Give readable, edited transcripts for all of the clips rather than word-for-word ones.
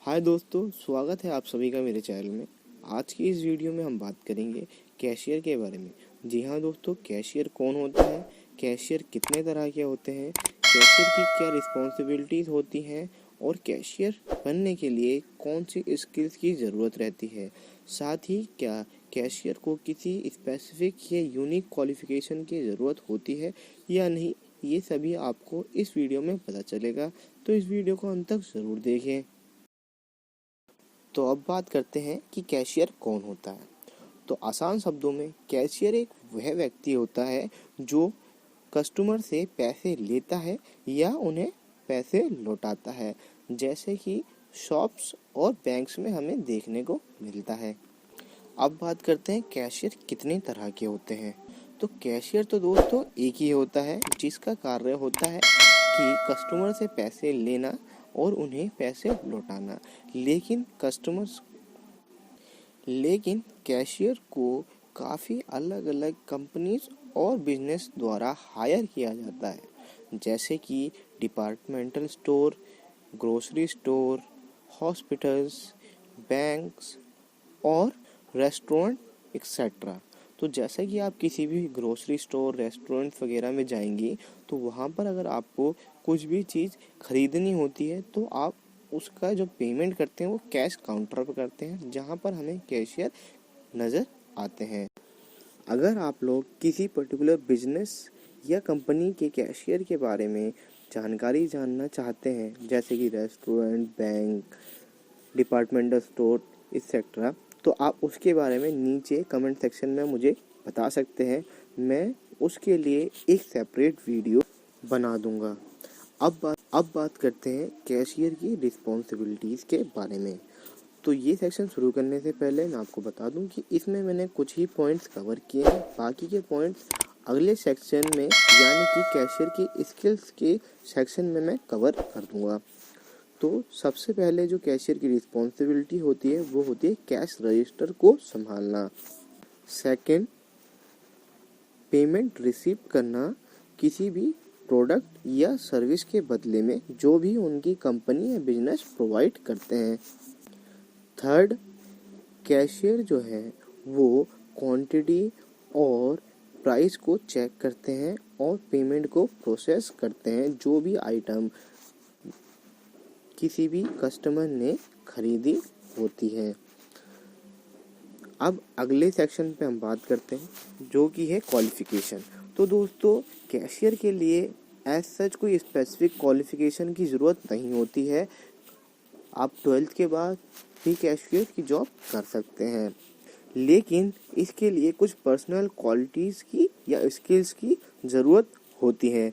हाय दोस्तों, स्वागत है आप सभी का मेरे चैनल में। आज की इस वीडियो में हम बात करेंगे कैशियर के बारे में। जी हाँ दोस्तों, कैशियर कौन होता है, कैशियर कितने तरह के होते हैं, कैशियर की क्या रिस्पॉन्सिबिलिटीज़ होती हैं और कैशियर बनने के लिए कौन सी स्किल्स की ज़रूरत रहती है। साथ ही क्या कैशियर को किसी स्पेसिफिक या यूनिक क्वालिफिकेशन की ज़रूरत होती है या नहीं, ये सभी आपको इस वीडियो में पता चलेगा। तो इस वीडियो को अंत तक ज़रूर देखें। तो अब बात करते हैं कि कैशियर कौन होता है। तो आसान शब्दों में कैशियर एक वह व्यक्ति होता है जो कस्टमर से पैसे लेता है या उन्हें पैसे लौटाता है, जैसे कि शॉप्स और बैंक्स में हमें देखने को मिलता है। अब बात करते हैं कैशियर कितने तरह के होते हैं। तो कैशियर तो दोस्तों एक ही होता है जिसका कार्य होता है कि कस्टमर से पैसे लेना और उन्हें पैसे लौटाना। लेकिन कैशियर को काफ़ी अलग अलग कंपनीज और बिजनेस द्वारा हायर किया जाता है, जैसे कि departmental store, grocery store, hospitals, banks और रेस्टोरेंट एक्सेट्रा। तो जैसे कि आप किसी भी ग्रोसरी स्टोर, रेस्टोरेंट वगैरह में जाएंगी तो वहाँ पर अगर आपको कुछ भी चीज़ खरीदनी होती है तो आप उसका जो पेमेंट करते हैं वो कैश काउंटर पर करते हैं, जहाँ पर हमें कैशियर नज़र आते हैं। अगर आप लोग किसी पर्टिकुलर बिजनेस या कंपनी के कैशियर के बारे में जानकारी जानना चाहते हैं, जैसे कि restaurant, bank, departmental store etcetera, तो आप उसके बारे में नीचे कमेंट सेक्शन में मुझे बता सकते हैं। मैं उसके लिए एक सेपरेट वीडियो बना दूंगा। अब बात करते हैं कैशियर की रिस्पॉन्सिबिलिटीज़ के बारे में। तो ये सेक्शन शुरू करने से पहले मैं आपको बता दूं कि इसमें मैंने कुछ ही पॉइंट्स कवर किए हैं, बाकी के पॉइंट्स अगले सेक्शन में यानी कि कैशियर की स्किल्स के सेक्शन में मैं कवर कर दूंगा। तो सबसे पहले जो कैशियर की रिस्पॉन्सिबिलिटी होती है वो होती है कैश रजिस्टर को संभालना। सेकंड, पेमेंट रिसीव करना किसी भी प्रोडक्ट या सर्विस के बदले में जो भी उनकी कंपनी या बिजनेस प्रोवाइड करते हैं। थर्ड, कैशियर जो है वो क्वांटिटी और प्राइस को चेक करते हैं और पेमेंट को प्रोसेस करते हैं जो भी आइटम किसी भी कस्टमर ने खरीदी होती है। अब अगले सेक्शन पे हम बात करते हैं जो कि है क्वालिफिकेशन। तो दोस्तों कैशियर के लिए एज सच कोई स्पेसिफिक क्वालिफिकेशन की ज़रूरत नहीं होती है। आप 12th के बाद भी कैशियर की जॉब कर सकते हैं, लेकिन इसके लिए कुछ पर्सनल क्वालिटीज़ की या स्किल्स की ज़रूरत होती है।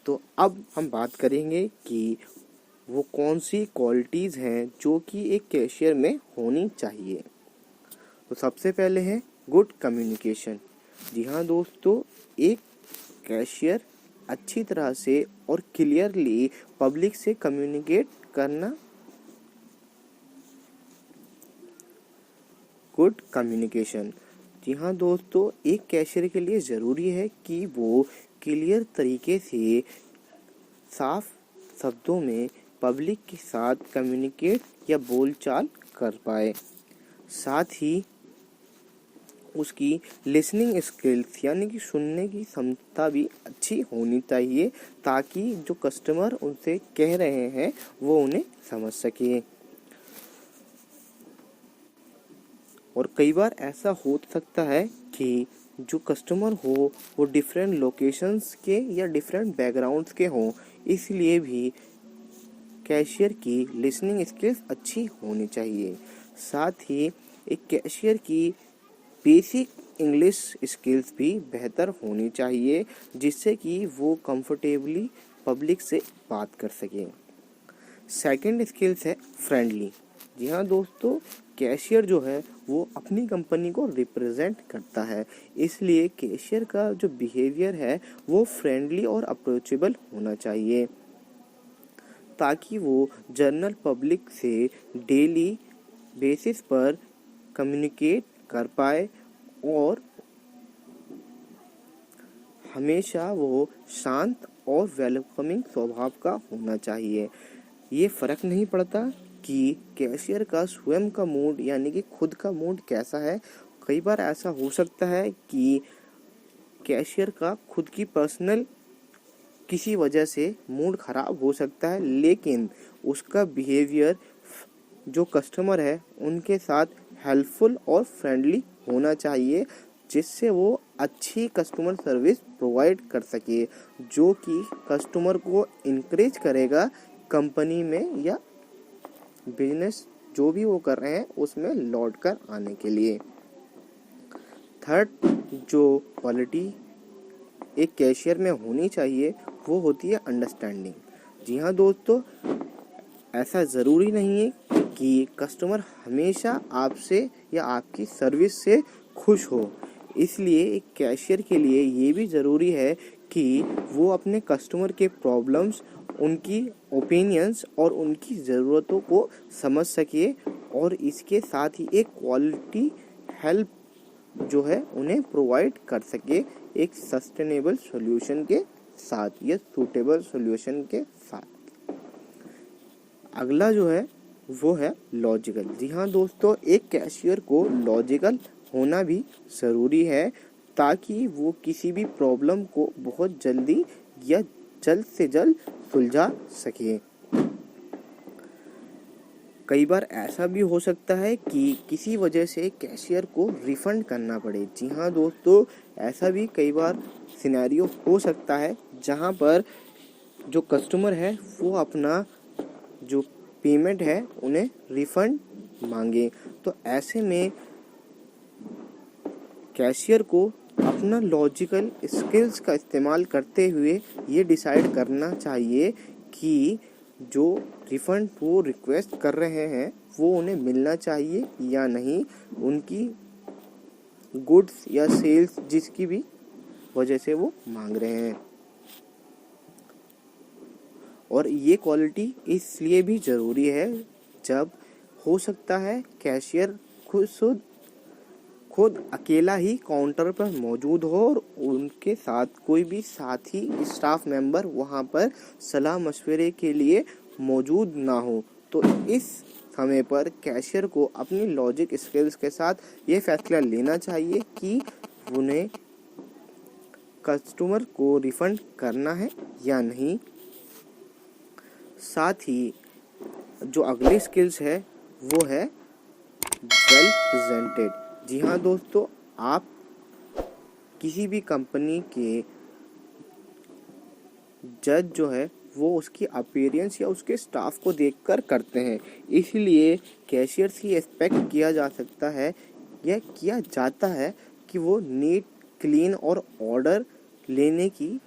तो अब हम बात करेंगे कि वो कौन सी क्वालिटीज़ हैं जो कि एक कैशियर में होनी चाहिए। तो सबसे पहले है गुड कम्युनिकेशन। जी हाँ दोस्तों, एक कैशियर अच्छी तरह से और क्लियरली पब्लिक से कम्युनिकेट करना, गुड कम्युनिकेशन। जी हाँ दोस्तों, एक कैशियर के लिए ज़रूरी है कि वो क्लियर तरीके से साफ शब्दों में पब्लिक के साथ कम्युनिकेट या बोलचाल कर पाए। साथ ही उसकी लिसनिंग स्किल्स यानी कि सुनने की क्षमता भी अच्छी होनी चाहिए, ताकि जो कस्टमर उनसे कह रहे हैं वो उन्हें समझ सके। और कई बार ऐसा हो सकता है कि जो कस्टमर हो वो डिफरेंट लोकेशंस के या डिफरेंट बैकग्राउंड्स के हों, इसलिए भी कैशियर की लिसनिंग स्किल्स अच्छी होनी चाहिए। साथ ही एक कैशियर की बेसिक इंग्लिश स्किल्स भी बेहतर होनी चाहिए, जिससे कि वो कंफर्टेबली पब्लिक से बात कर सकें। सेकंड स्किल्स है फ्रेंडली। जी हाँ दोस्तों, कैशियर जो है वो अपनी कंपनी को रिप्रेजेंट करता है, इसलिए कैशियर का जो बिहेवियर है वो फ्रेंडली और अप्रोचेबल होना चाहिए, ताकि वो जनरल पब्लिक से डेली बेसिस पर कम्युनिकेट कर पाए और हमेशा वो शांत और वेलकमिंग स्वभाव का होना चाहिए। ये फ़र्क नहीं पड़ता कि कैशियर का स्वयं का मूड यानी कि खुद का मूड कैसा है। कई बार ऐसा हो सकता है कि कैशियर का खुद की पर्सनल किसी वजह से मूड खराब हो सकता है, लेकिन उसका बिहेवियर जो कस्टमर है उनके साथ हेल्पफुल और फ्रेंडली होना चाहिए, जिससे वो अच्छी कस्टमर सर्विस प्रोवाइड कर सके, जो कि कस्टमर को इनकरेज करेगा कंपनी में या बिजनेस जो भी वो कर रहे हैं उसमें लौट कर आने के लिए। थर्ड जो क्वालिटी एक कैशियर में होनी चाहिए वो होती है अंडरस्टैंडिंग। जी हाँ दोस्तों, ऐसा ज़रूरी नहीं है कि कस्टमर हमेशा आपसे या आपकी सर्विस से खुश हो, इसलिए एक कैशियर के लिए ये भी ज़रूरी है कि वो अपने कस्टमर के प्रॉब्लम्स, उनकी ओपिनियंस और उनकी ज़रूरतों को समझ सके और इसके साथ ही एक क्वालिटी हेल्प जो है उन्हें प्रोवाइड कर सके एक सस्टेनेबल सॉल्यूशन के साथ या सूटेबल सॉल्यूशन के साथ। अगला जो है वो है लॉजिकल। जी हाँ दोस्तों, एक कैशियर को लॉजिकल होना भी ज़रूरी है ताकि वो किसी भी प्रॉब्लम को बहुत जल्दी या जल्द से जल्द सुलझा सके। कई बार ऐसा भी हो सकता है कि किसी वजह से कैशियर को रिफ़ंड करना पड़े। जी हाँ दोस्तों, ऐसा भी कई बार सिनेरियो हो सकता है जहाँ पर जो कस्टमर है वो अपना जो पेमेंट है उन्हें रिफ़ंड मांगे। तो ऐसे में कैशियर को अपना लॉजिकल स्किल्स का इस्तेमाल करते हुए ये डिसाइड करना चाहिए कि जो रिफ़ंड वो रिक्वेस्ट कर रहे हैं वो उन्हें मिलना चाहिए या नहीं, उनकी गुड्स या सेल्स जिसकी भी वजह से वो मांग रहे हैं। और ये क्वालिटी इसलिए भी ज़रूरी है जब हो सकता है कैशियर खुद अकेला ही काउंटर पर मौजूद हो और उनके साथ कोई भी साथी स्टाफ मेंबर वहां पर सलाह मशवरे के लिए मौजूद ना हो। तो इस समय पर कैशियर को अपनी लॉजिक स्किल्स के साथ ये फैसला लेना चाहिए कि उन्हें कस्टमर को रिफंड करना है या नहीं। साथ ही जो अगली स्किल्स है वो है वेल प्रेजेंटेड। जी हाँ दोस्तों, आप किसी भी कंपनी के जज जो है वो उसकी अपीयरेंस या उसके स्टाफ को देखकर करते हैं, इसलिए कैशियर से एक्सपेक्ट किया जा सकता है या किया जाता है कि वो नीट, क्लीन और ऑर्डर लेने की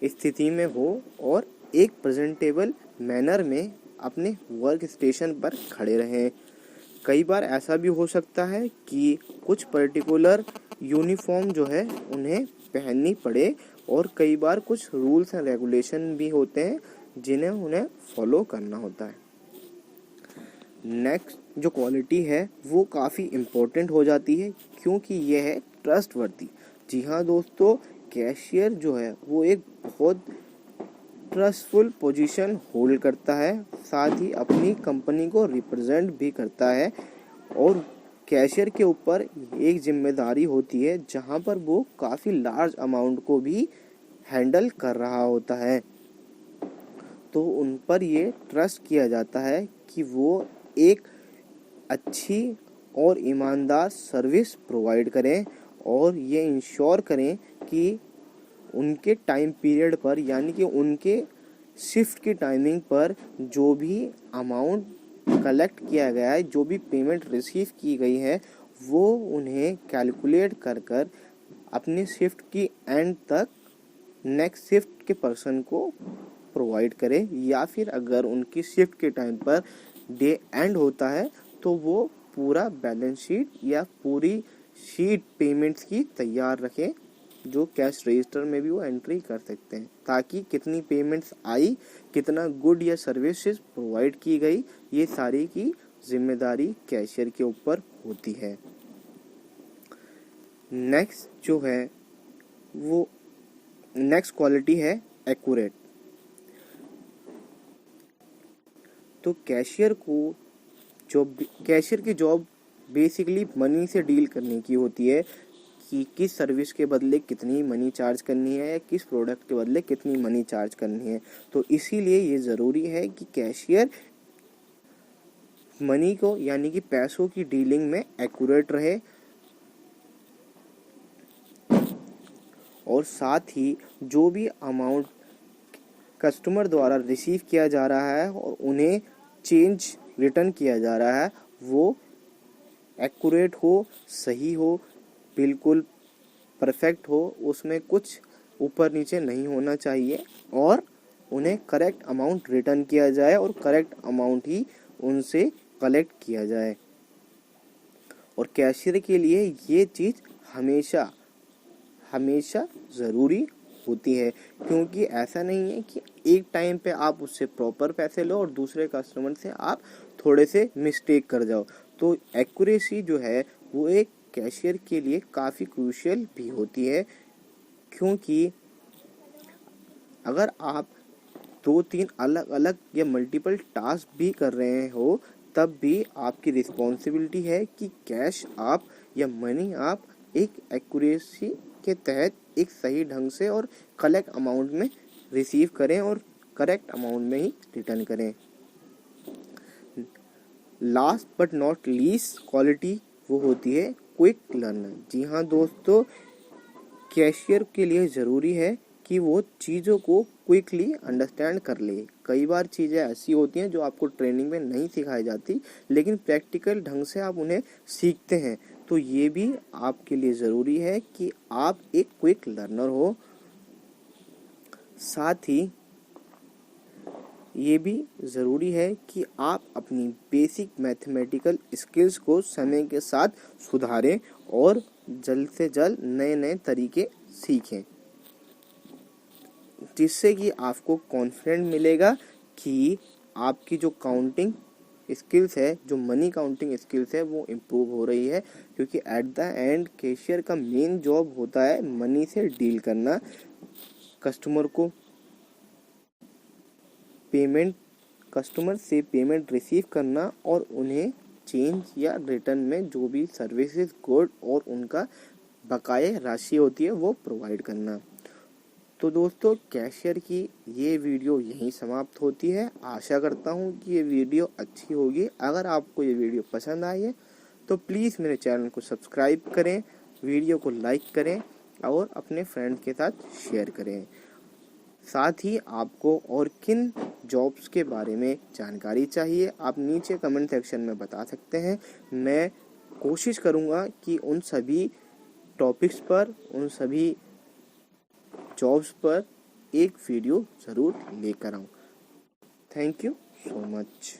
स्थिति में हो और एक प्रेजेंटेबल मैनर में अपने वर्क स्टेशन पर खड़े रहें। कई बार ऐसा भी हो सकता है कि कुछ पर्टिकुलर यूनिफॉर्म जो है उन्हें पहननी पड़े और कई बार कुछ रूल्स एंड रेगुलेशन भी होते हैं जिन्हें उन्हें फॉलो करना होता है। नेक्स्ट जो क्वालिटी है वो काफ़ी इम्पोर्टेंट हो जाती है क्योंकि यह है ट्रस्टवर्दी। जी हाँ दोस्तों, कैशियर जो है वो एक बहुत ट्रस्टफुल पोजीशन होल्ड करता है, साथ ही अपनी कंपनी को रिप्रेजेंट भी करता है और कैशियर के ऊपर एक जिम्मेदारी होती है जहां पर वो काफ़ी लार्ज अमाउंट को भी हैंडल कर रहा होता है। तो उन पर ये ट्रस्ट किया जाता है कि वो एक अच्छी और ईमानदार सर्विस प्रोवाइड करें और ये इंश्योर करें कि उनके टाइम पीरियड पर यानी कि उनके शिफ्ट की टाइमिंग पर जो भी अमाउंट कलेक्ट किया गया है, जो भी पेमेंट रिसीव की गई है, वो उन्हें कैलकुलेट कर अपनी शिफ्ट की एंड तक नेक्स्ट शिफ्ट के पर्सन को प्रोवाइड करें, या फिर अगर उनकी शिफ्ट के टाइम पर डे एंड होता है तो वो पूरा बैलेंस शीट या पूरी शीट पेमेंट्स की तैयार रखें, जो कैश रजिस्टर में भी वो एंट्री कर सकते हैं, ताकि कितनी पेमेंट्स आई, कितना गुड या सर्विसेज प्रोवाइड की गई, ये सारी की जिम्मेदारी कैशियर के ऊपर होती है। नेक्स्ट जो है वो नेक्स्ट क्वालिटी है एक्यूरेट। तो कैशियर की जॉब बेसिकली मनी से डील करने की होती है कि किस सर्विस के बदले कितनी मनी चार्ज करनी है या किस प्रोडक्ट के बदले कितनी मनी चार्ज करनी है। तो इसीलिए ये ज़रूरी है कि कैशियर मनी को यानी कि पैसों की डीलिंग में एक्यूरेट रहे और साथ ही जो भी अमाउंट कस्टमर द्वारा रिसीव किया जा रहा है और उन्हें चेंज रिटर्न किया जा रहा है वो एक्यूरेट हो, सही हो, बिल्कुल परफेक्ट हो, उसमें कुछ ऊपर नीचे नहीं होना चाहिए और उन्हें करेक्ट अमाउंट रिटर्न किया जाए और करेक्ट अमाउंट ही उनसे कलेक्ट किया जाए। और कैशियर के लिए ये चीज़ हमेशा हमेशा ज़रूरी होती है, क्योंकि ऐसा नहीं है कि एक टाइम पे आप उससे प्रॉपर पैसे लो और दूसरे कस्टमर से आप थोड़े से मिस्टेक कर जाओ। तो एक्यूरेसी जो है वो एक कैशियर के लिए काफ़ी क्रूशियल भी होती है, क्योंकि अगर आप 2-3 अलग अलग या मल्टीपल टास्क भी कर रहे हो तब भी आपकी रिस्पॉन्सिबिलिटी है कि कैश आप या मनी आप एक एक्यूरेसी के तहत एक सही ढंग से और करेक्ट अमाउंट में रिसीव करें और करेक्ट अमाउंट में ही रिटर्न करें। Last but not least quality वो होती है क्विक लर्नर। जी हाँ दोस्तों, कैशियर के लिए ज़रूरी है कि वो चीज़ों को क्विकली अंडरस्टैंड कर ले। कई बार चीज़ें ऐसी होती हैं जो आपको ट्रेनिंग में नहीं सिखाई जाती, लेकिन प्रैक्टिकल ढंग से आप उन्हें सीखते हैं। तो ये भी आपके लिए ज़रूरी है कि आप एक क्विक लर्नर हो। साथ ही ये भी ज़रूरी है कि आप अपनी बेसिक मैथमेटिकल स्किल्स को समय के साथ सुधारें और जल्द से जल्द नए नए तरीके सीखें, जिससे कि आपको कॉन्फिडेंट मिलेगा कि आपकी जो काउंटिंग स्किल्स है, जो मनी काउंटिंग स्किल्स है वो इम्प्रूव हो रही है। क्योंकि एट द एंड कैशियर का मेन जॉब होता है मनी से डील करना, कस्टमर से पेमेंट रिसीव करना और उन्हें चेंज या रिटर्न में जो भी सर्विसेज गुड और उनका बकाया राशि होती है वो प्रोवाइड करना। तो दोस्तों, कैशियर की ये वीडियो यहीं समाप्त होती है। आशा करता हूँ कि ये वीडियो अच्छी होगी। अगर आपको ये वीडियो पसंद आई है तो प्लीज़ मेरे चैनल को सब्सक्राइब करें, वीडियो को लाइक करें और अपने फ्रेंड्स के साथ शेयर करें। साथ ही आपको और किन जॉब्स के बारे में जानकारी चाहिए आप नीचे कमेंट सेक्शन में बता सकते हैं। मैं कोशिश करूँगा कि उन सभी टॉपिक्स पर, उन सभी जॉब्स पर एक वीडियो ज़रूर लेकर आऊँ। Thank you so much.